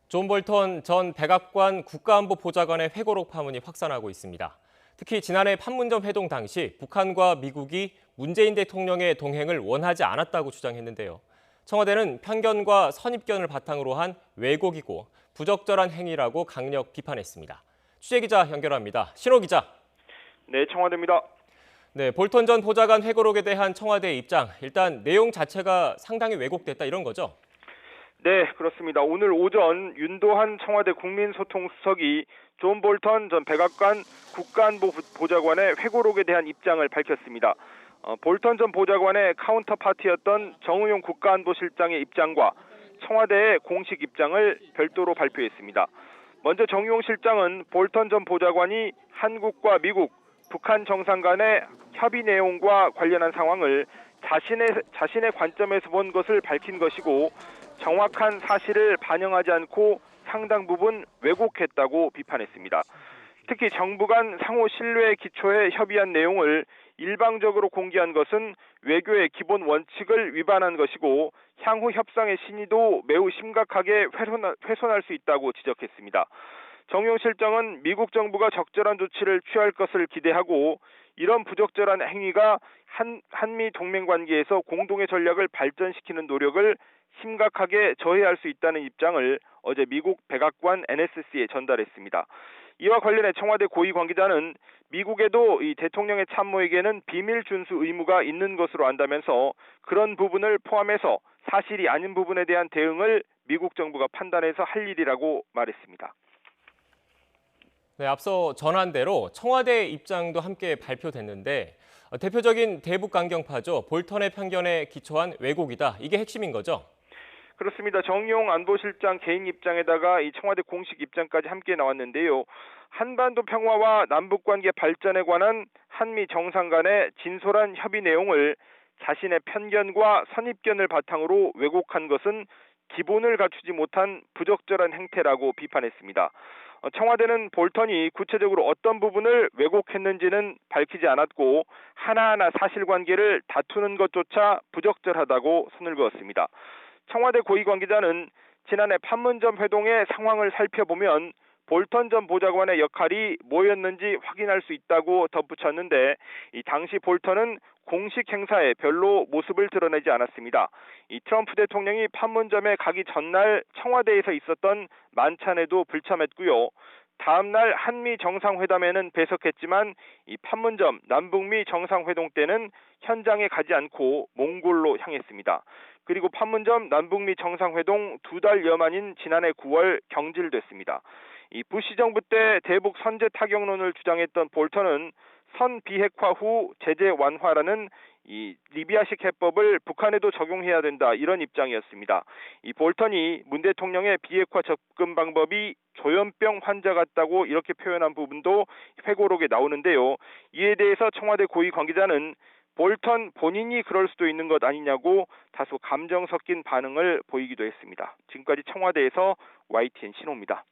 존 볼턴 전 백악관 국가안보보좌관의 회고록 파문이 확산하고 있습니다. 특히 지난해 판문점 회동 당시 북한과 미국이 문재인 대통령의 동행을 원하지 않았다고 주장했는데요. 청와대는 편견과 선입견을 바탕으로 한 왜곡이고 부적절한 행위라고 강력 비판했습니다. 취재기자 연결합니다. 신호 기자. 네, 청와대입니다. 네, 볼턴 전 보좌관 회고록에 대한 청와대의 입장, 일단 내용 자체가 상당히 왜곡됐다 이런 거죠? 네, 그렇습니다. 오늘 오전 윤도한 청와대 국민소통수석이 존 볼턴 전 백악관 국가안보보좌관의 회고록에 대한 입장을 밝혔습니다. 볼턴 전 보좌관의 카운터파티였던 정의용 국가안보실장의 입장과 청와대의 공식 입장을 별도로 발표했습니다. 먼저 정의용 실장은 볼턴 전 보좌관이 한국과 미국, 북한 정상 간의 협의 내용과 관련한 상황을 자신의 관점에서 본 것을 밝힌 것이고 정확한 사실을 반영하지 않고 상당 부분 왜곡했다고 비판했습니다. 특히 정부 간 상호 신뢰의 기초에 협의한 내용을 일방적으로 공개한 것은 외교의 기본 원칙을 위반한 것이고 향후 협상의 신의도 매우 심각하게 훼손할 수 있다고 지적했습니다. 정용 실장은 미국 정부가 적절한 조치를 취할 것을 기대하고 이런 부적절한 행위가 한미 동맹 관계에서 공동의 전략을 발전시키는 노력을 심각하게 저해할 수 있다는 입장을 어제 미국 백악관 NSC에 전달했습니다. 이와 관련해 청와대 고위 관계자는 미국에도 이 대통령의 참모에게는 비밀 준수 의무가 있는 것으로 안다면서 그런 부분을 포함해서 사실이 아닌 부분에 대한 대응을 미국 정부가 판단해서 할 일이라고 말했습니다. 네, 앞서 전한 대로 청와대 입장도 함께 발표됐는데 대표적인 대북 강경파죠. 볼턴의 편견에 기초한 왜곡이다. 이게 핵심인 거죠? 그렇습니다. 정의용 안보실장 개인 입장에다가 이 청와대 공식 입장까지 함께 나왔는데요. 한반도 평화와 남북관계 발전에 관한 한미 정상 간의 진솔한 협의 내용을 자신의 편견과 선입견을 바탕으로 왜곡한 것은 기본을 갖추지 못한 부적절한 행태라고 비판했습니다. 청와대는 볼턴이 구체적으로 어떤 부분을 왜곡했는지는 밝히지 않았고 하나하나 사실관계를 다투는 것조차 부적절하다고 선을 그었습니다. 청와대 고위 관계자는 지난해 판문점 회동의 상황을 살펴보면 볼턴 전 보좌관의 역할이 뭐였는지 확인할 수 있다고 덧붙였는데 이 당시 볼턴은 공식 행사에 별로 모습을 드러내지 않았습니다. 이 트럼프 대통령이 판문점에 가기 전날 청와대에서 있었던 만찬에도 불참했고요. 다음 날 한미 정상회담에는 배석했지만 이 판문점 남북미 정상회동 때는 현장에 가지 않고 몽골로 향했습니다. 그리고 판문점 남북미 정상회동 2달여 만인 지난해 9월 경질됐습니다. 이 부시 정부 때 대북 선제 타격론을 주장했던 볼턴은 선 비핵화 후 제재 완화라는 이 리비아식 해법을 북한에도 적용해야 된다 이런 입장이었습니다. 이 볼턴이 문 대통령의 비핵화 접근 방법이 조현병 환자 같다고 이렇게 표현한 부분도 회고록에 나오는데요. 이에 대해서 청와대 고위 관계자는 볼턴 본인이 그럴 수도 있는 것 아니냐고 다소 감정 섞인 반응을 보이기도 했습니다. 지금까지 청와대에서 YTN 신호입니다.